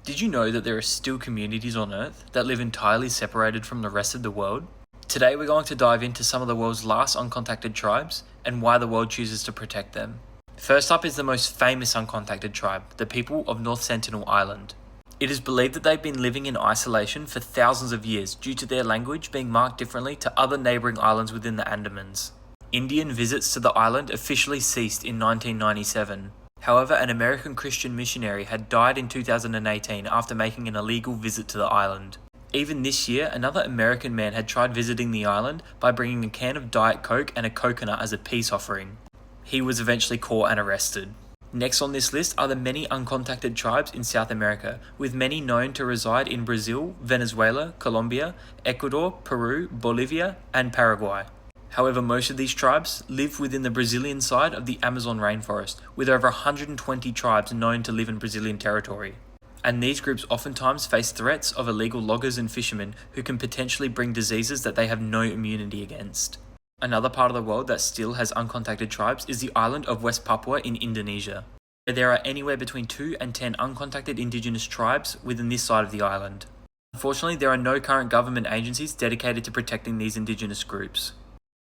Did you know that there are still communities on Earth that live entirely separated from the rest of the world? Today we're going to dive into some of the world's last uncontacted tribes and why the world chooses to protect them. First up is the most famous uncontacted tribe, the people of North Sentinel Island. It is believed that they've been living in isolation for thousands of years due to their language being marked differently to other neighbouring islands within the Andamans. Indian visits to the island officially ceased in 1997. However, an American Christian missionary had died in 2018 after making an illegal visit to the island. Even this year, another American man had tried visiting the island by bringing a can of Diet Coke and a coconut as a peace offering. He was eventually caught and arrested. Next on this list are the many uncontacted tribes in South America, with many known to reside in Brazil, Venezuela, Colombia, Ecuador, Peru, Bolivia, and Paraguay. However, most of these tribes live within the Brazilian side of the Amazon rainforest, with over 120 tribes known to live in Brazilian territory. And these groups oftentimes face threats of illegal loggers and fishermen who can potentially bring diseases that they have no immunity against. Another part of the world that still has uncontacted tribes is the island of West Papua in Indonesia. There are anywhere between 2 and 10 uncontacted indigenous tribes within this side of the island. Unfortunately, there are no current government agencies dedicated to protecting these indigenous groups.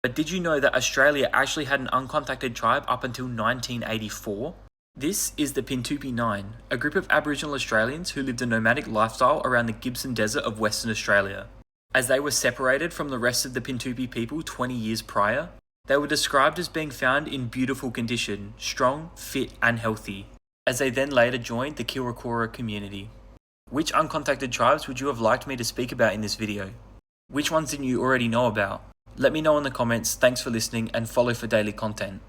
But did you know that Australia actually had an uncontacted tribe up until 1984? This is the Pintupi Nine, a group of Aboriginal Australians who lived a nomadic lifestyle around the Gibson Desert of Western Australia. As they were separated from the rest of the Pintupi people 20 years prior, they were described as being found in beautiful condition, strong, fit and healthy, as they then later joined the Kiwakura community. Which uncontacted tribes would you have liked me to speak about in this video? Which ones didn't you already know about? Let me know in the comments. Thanks for listening and follow for daily content.